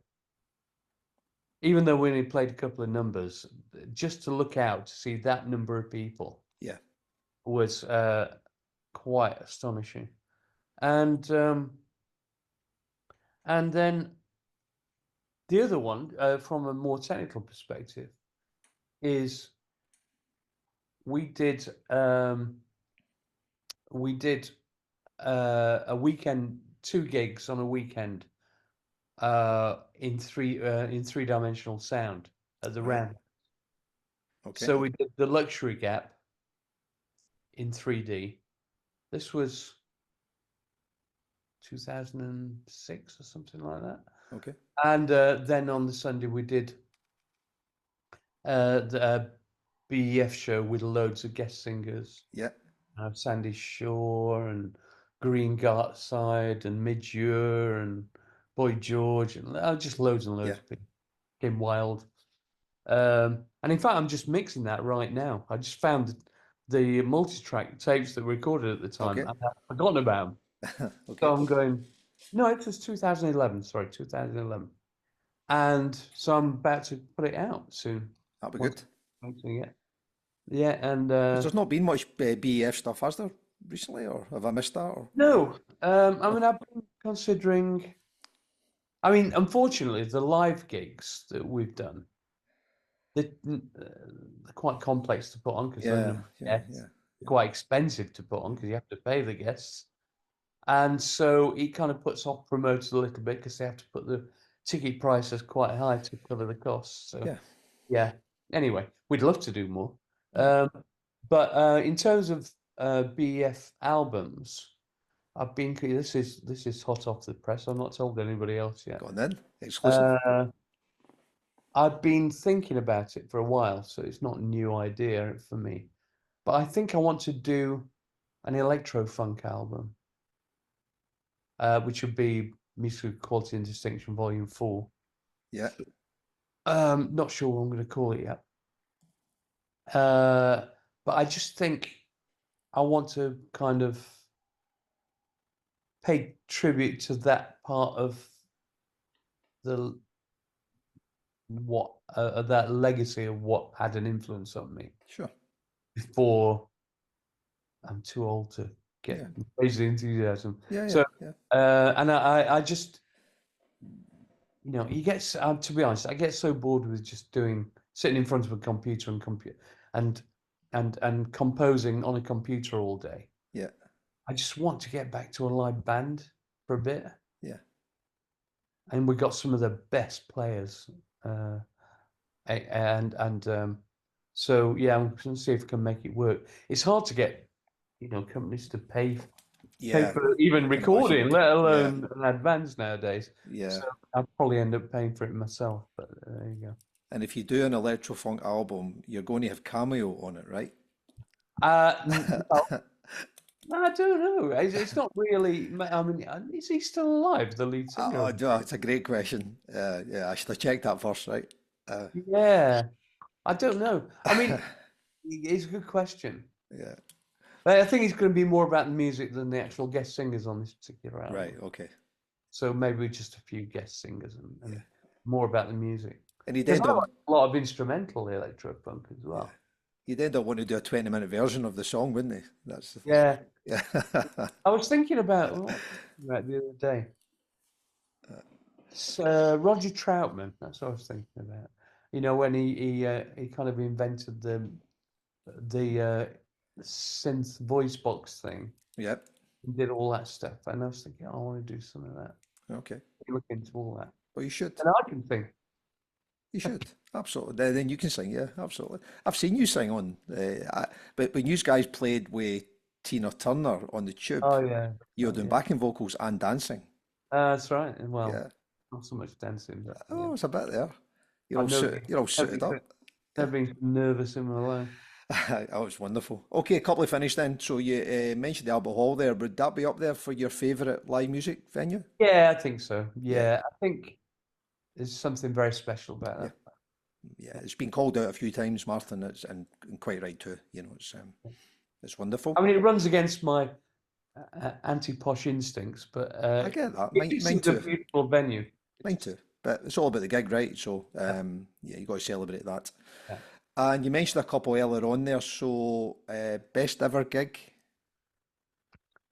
Even though we only played a couple of numbers, just to look out to see that number of people yeah. was quite astonishing. And and then the other one, from a more technical perspective, is we did um, we did a weekend, two gigs on a weekend in three-dimensional sound at the Right. Round. Okay. So we did the Luxury Gap in 3D. This was 2006 or something like that. Okay. And then on the Sunday we did the BEF show with loads of guest singers. Yeah. Sandy Shore and Green Gartside and Midge-Ure and Boy George and just loads and Yeah. loads of people. Came Wild. And in fact, I'm just mixing that right now. I just found the multi-track tapes that were recorded at the time, Okay. and I've forgotten about them. So Okay. I'm going, no, it was 2011. Sorry, 2011. And so I'm about to put it out soon. That'll be Once good. yeah, yeah, and Because there's not been much BEF stuff, has there, recently, or have I missed that? Or no, I no? mean, I've been considering. I mean, unfortunately, the live gigs that we've done, they're quite complex to put on because they're Yeah. Yeah. guests, Yeah. quite expensive to put on because you have to pay the guests, and so it kind of puts off promoters a little bit because they have to put the ticket prices quite high to cover the costs. So Yeah. yeah. Anyway, we'd love to do more, Yeah. um, but in terms of BF albums. This is hot off the press. I've not told anybody else yet. Go on then. Exclusive. Uh, I've been thinking about it for a while, so it's not a new idea for me. But I think I want to do an electro funk album, which would be Musical Quality and Distinction Volume 4. Yeah. Not sure what I'm going to call it yet. But I just think I want to kind of pay tribute to that part of the that legacy of what had an influence on me Sure. before I'm too old to get Yeah. crazy enthusiasm. Yeah. Yeah. So, Yeah. and I just, you get, to be honest, I get so bored with just sitting in front of a computer and and composing on a computer all day. Yeah. I just want to get back to a live band for a bit. Yeah. And we got some of the best players, and So yeah, I'm going to see if I can make it work. It's hard to get, companies to pay Yeah, for even I can imagine. recording, let Yeah, alone an advance nowadays. yeah. So I'll probably end up paying for it myself. But there you go. And if you do an electro funk album, you're going to have Cameo on it, right? Well, I don't know. It's not really. I mean, is he still alive, the lead singer Oh, of the no, group? it's a great question. Yeah, I should have checked that first, right? Uh, Yeah, I don't know. I mean, it's a good question. yeah, But I think it's going to be more about the music than the actual guest singers on this particular right, album. okay. So maybe just a few guest singers and Yeah. more about the music. And he'd Because end I up, like a lot of instrumental electro funk as yeah, well. he'd end up wanting to do a 20-minute version of the song, wouldn't he? That's the thing. Yeah, Yeah. I was thinking about the other day. Roger Troutman. That's what I was thinking about. When he kind of invented the synth voice box thing. Yep. He did all that stuff, and I was thinking, I want to do some of that. Okay. Look into all that, Well, you should. and I can think. You should. Absolutely. Then you can sing. Yeah, absolutely. I've seen you sing on, but when you guys played with Tina Turner on the Tube, Oh yeah, you were doing yeah. backing vocals and dancing. That's right. And well, Yeah. not so much dancing, but yeah. Oh, it's a bit there. You're I've all never suited. been, You're all never suited been, up. Yeah. never been nervous in my life. Oh, it's wonderful. Okay, a couple of finished then. So you mentioned the Albert Hall there. Would that be up there for your favourite live music venue? Yeah, I think so. Yeah, Yeah, I think there's something very special about yeah, that. yeah. Yeah. It's been called out a few times, Martyn. And quite right too. It's wonderful. I mean, it runs against my anti-posh instincts, but I get that. it Mine seems a too. beautiful venue. Mine too. But it's all about the gig, right? So Yeah. yeah, you got to celebrate that. Yeah. And you mentioned a couple earlier on there. So best ever gig?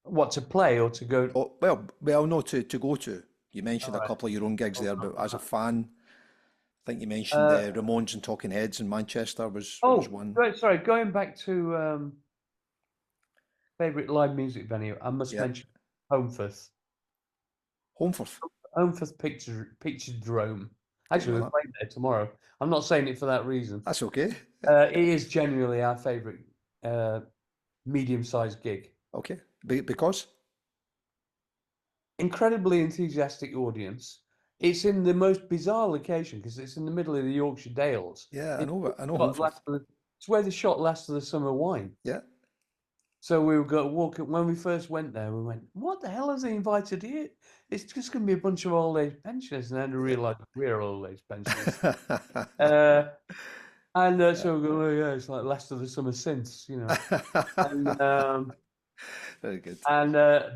What, to play or to go? Oh, well, no, to go to. You mentioned All a right. couple of your own gigs there, but as a fan, I think you mentioned Uh, Ramones and Talking Heads in Manchester was oh, one. right, sorry. Going back to favorite live music venue, I must Yeah, mention Homefirth. Homeforth. Homefirth Picture Drome. Don't Actually, know we're that. playing there tomorrow. I'm not saying it for that reason. That's okay. It is genuinely our favorite uh, medium-sized gig. Okay, because Incredibly enthusiastic audience. It's in the most bizarre location because it's in the middle of the Yorkshire Dales. yeah, It's I know shot Homeforth. it's where they shot Last of the Summer Wine. Yeah, So we were going to walk when we first went there. We went, "What the hell has they invited here? It's just going to be a bunch of old age pensioners." And then I realised we're old age pensioners. Uh, so we go, "Oh yeah, it's like Last of the Summer since, And very good.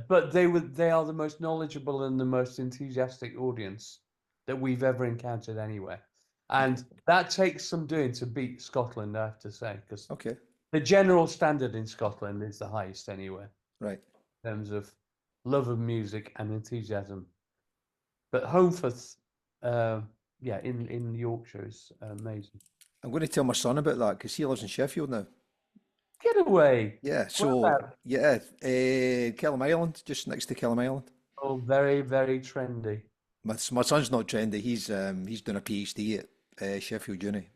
but they are the most knowledgeable and the most enthusiastic audience that we've ever encountered anywhere. And that takes some doing to beat Scotland, I have to say, because Okay, the general standard in Scotland is the highest anywhere right. in terms of love of music and enthusiasm. But Homeforth, yeah, in Yorkshire is amazing. I'm going to tell my son about that because he lives in Sheffield now. Get away! Yeah, What so about? yeah, Kellam Island, just next to Kellam Island. Oh, very, very trendy. My son's not trendy. He's doing a PhD at Sheffield Uni,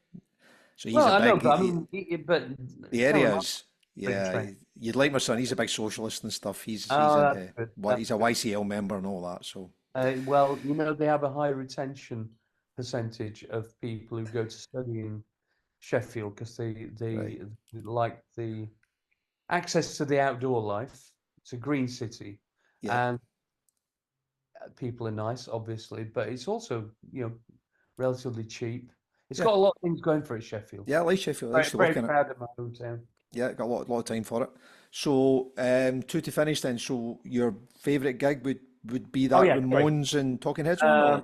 so he's Well, a I know, big. but I mean, but The tell area him I'm is pretty yeah. trendy. You'd like my son. He's a big socialist and stuff. He's Oh, that's into good. what he's a YCL member and all that. So Well, they have a high retention percentage of people who go to study in Sheffield because right, they like the access to the outdoor life. It's a green city, yeah, and people are nice, obviously, but it's also relatively cheap. It's yeah, got a lot of things going for it, Sheffield. yeah. I like Sheffield. I Very, used to work very in it. proud of my hometown. Yeah, got a lot of time for it. So two to finish then. So your favourite gig would be Oh that yeah, sorry. Ramones and Talking Heads one, or Um,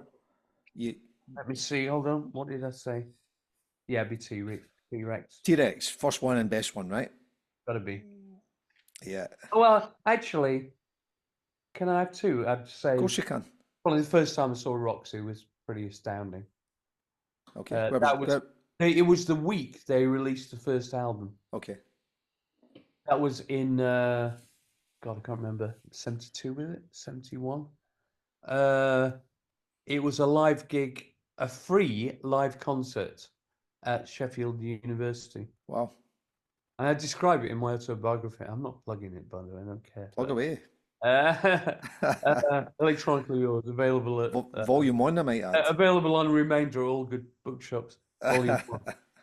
you Let me see. Hold on. What did I say? Yeah, be T-Rex. T-Rex first one and best one, right? Gotta be. Yeah, Well, actually, can I have two? I'd of say course you can. probably the first time I saw Roxy was pretty astounding. Okay, where was That was where? it was the week they released the first album. Okay, That was in God, I can't remember. 72 with it? 71? It was a live gig, a free live concert at Sheffield University. Wow. And I describe it in my autobiography. I'm not plugging it, by the way. I don't care. Plug away. Electronically yours, available at Volume 1, I might add. available on Remainder, all good bookshops. Volume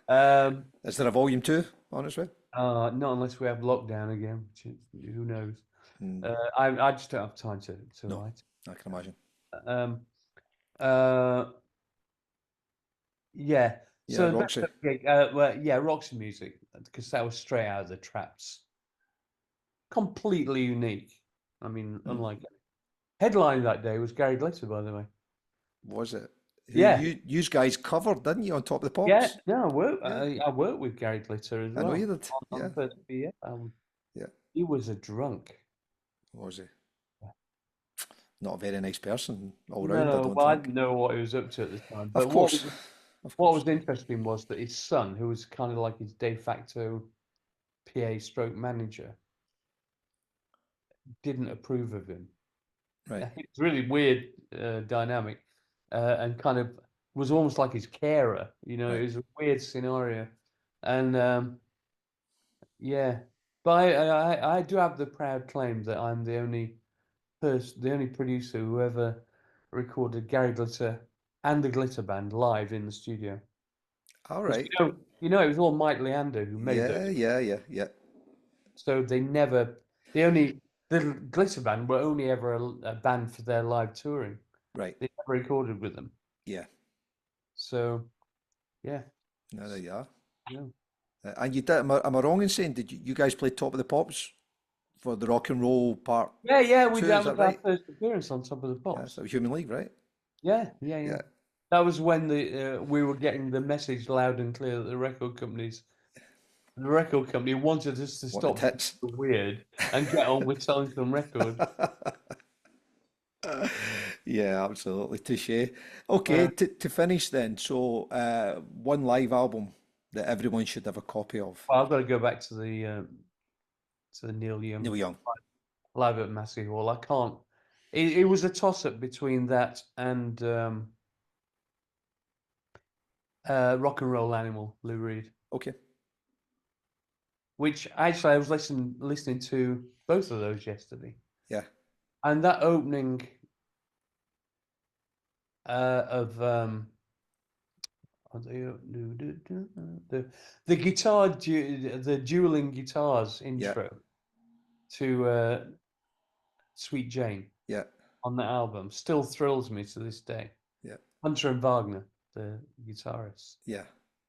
1. Is there a volume 2 on its way? Not unless we have lockdown again, which who knows. I just don't have time to No, write. I can imagine. Yeah. Yeah, So Roxy. that's a gig. Well, yeah, Roxy music, because that was straight out of the Traps. Completely unique. I mean, unlike headline that day was Gary Glitter, by the way. Was it? Who Yeah. you guys covered, didn't you, on Top of the Pops? Yeah, no, Yeah. I worked with Gary Glitter as I know well. you did. On Yeah. the first year. Yeah. He was a drunk. Was he? Not a very nice person all round, I No, don't well, I think. didn't know what he was up to at the time. Of But course. what was interesting was that his son, who was kind of like his de facto PA stroke manager, didn't approve of him. Right. It's really weird dynamic, and kind of was almost like his carer. You know, Right. it was a weird scenario, and yeah. But I do have the proud claim that I'm the only producer who ever recorded Gary Glitter and the Glitter Band live in the studio. All 'Cause right. it was all Mike Leander who made those. Yeah. So the Glitter Band were only ever a band for their live touring. Right. They never recorded with them. Yeah. So, yeah. No, there you are. Yeah. And you did, am I wrong in saying, did you guys play Top of the Pops for the rock and roll part? Yeah, Two, that is that was our right? first appearance on Top of the Yeah, Pops. that was Human League, right? Yeah. Yeah. That was when we were getting the message loud and clear that the record company wanted us to Wanted stop hits. being weird and get on with selling some records. Yeah, absolutely. Touche. Okay, to finish then, so one live album that everyone should have a copy of. Well, I've got to go back to the Neil Young Neil Young. live at Massey Hall. I can't. It was a toss-up between that and Rock and Roll Animal, Lou Reed. Okay. Which actually I was listening to both of those yesterday. Yeah. And that opening of the guitar, the dueling guitars intro to Sweet Jane Yeah. on the album still thrills me to this day. Yeah. Hunter and Wagner, the guitarists. Yeah.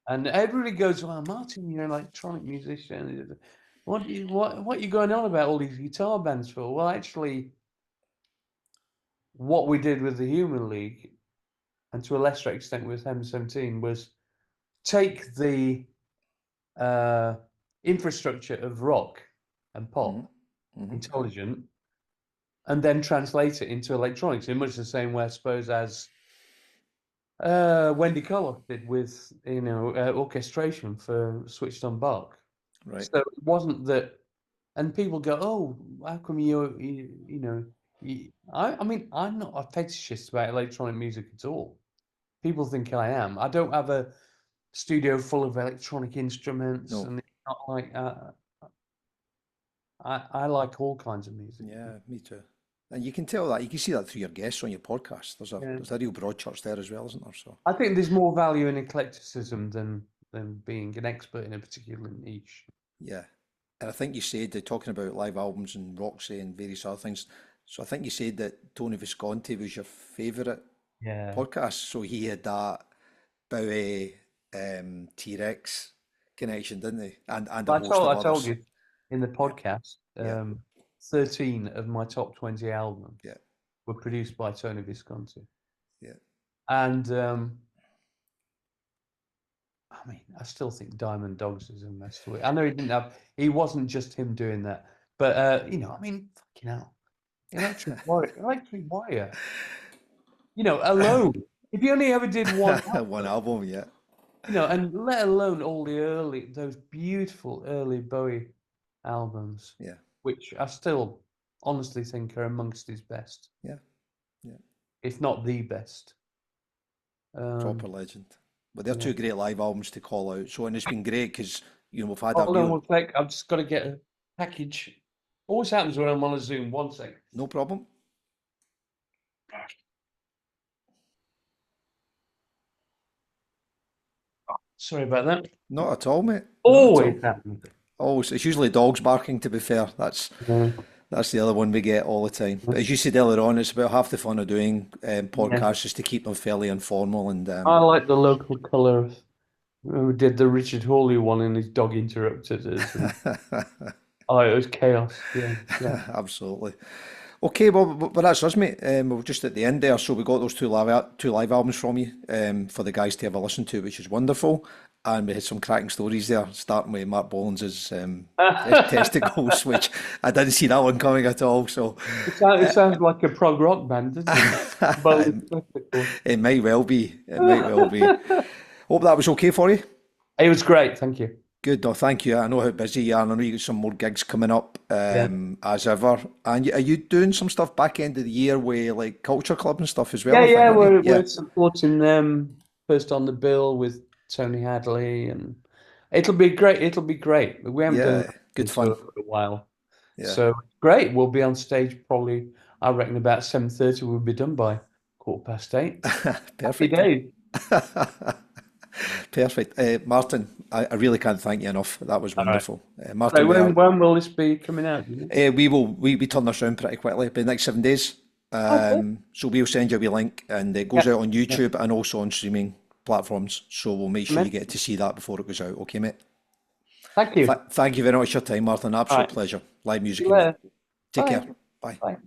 And everybody goes, "Well, Martyn, you're an electronic musician. What are you going on about all these guitar bands for?" Well, actually, what we did with the Human League, and to a lesser extent with M17, was take the infrastructure of rock and pop, intelligent, and then translate it into electronics in much the same way, I suppose, as Wendy Carlos did with orchestration for Switched on Bach. Right. So it wasn't that, and people go, "Oh, how come I mean, I'm not a fetishist about electronic music at all. People think I am. I don't have a studio full of electronic instruments, No. and it's not like I like all kinds of music. Yeah, me too. And you can tell that, you can see that through your guests on your podcast. There's a real broad church there as well, isn't there? So I think there's more value in eclecticism than being an expert in a particular niche. yeah. And I think you said that talking about live albums and Roxy and various other things. So I think you said that Tony Visconti was your favourite podcast. So he had that Bowie T-Rex connection, didn't he? And a host of I told others. you in the podcast, Yeah. 13 of my top 20 albums Yeah. were produced by Tony Visconti. Yeah. And I mean, I still think Diamond Dogs is a masterwork. I know he wasn't just him doing that, but I mean, fucking hell, Electric Warrior, alone. If you only ever did one album, One album, yeah. and let alone all those beautiful early Bowie albums, Yeah. which I still honestly think are amongst his best. Yeah. Yeah. If not the best. Proper legend. But they're Yeah. two great live albums to call out. So, and it's been great because, you know, we've had a Hold on real, one sec. I've just got to get a package. Always happens when I'm on a Zoom. One sec. no problem. Sorry about that. Not at all, mate. Not at all. Always happens. Always. It's usually dogs barking, to be fair. Yeah. That's the other one we get all the time. But as you said earlier on, it's about half the fun of doing Yeah. podcasts is to keep them fairly informal and I like the local colour. We did the Richard Hawley one and his dog interrupted us. And, oh, it was chaos. Yeah. Yeah. absolutely. Okay, well, but that's us, mate. We're just at the end there, so we got those two live albums from you for the guys to have a listen to, which is wonderful. And we had some cracking stories there, starting with Marc Bolan's testicles, which I didn't see that one coming at all. So It sounds like a prog rock band, doesn't it? it might well be. It might well be. Hope that was okay for you. It was great, thank you. Good, no, thank you. I know how busy you are, and I know you got some more gigs coming up as ever. And are you doing some stuff back end of the year with like Culture Club and stuff as well? Yeah, aren't you? we're supporting them first on the bill with Tony Hadley, and it'll be great. It'll be great. We haven't done Yeah, good it fun. for a while, Yeah. so great. We'll be on stage probably. I reckon about 7:30. We'll be done by 8:15. Happy Perfect. days. Perfect. Martyn, I really can't thank you enough. That was wonderful. So Martyn Ware, when will this be coming out? we turn this around pretty quickly, the next 7 days. So we'll send you a wee link, and it goes out on YouTube and also on streaming platforms. So we'll make sure you get to see that before it goes out. Okay, mate? Thank you. Thank you very much for your time, Martyn. Absolute pleasure. Live music. See you later. Take Bye. care. Bye. Bye.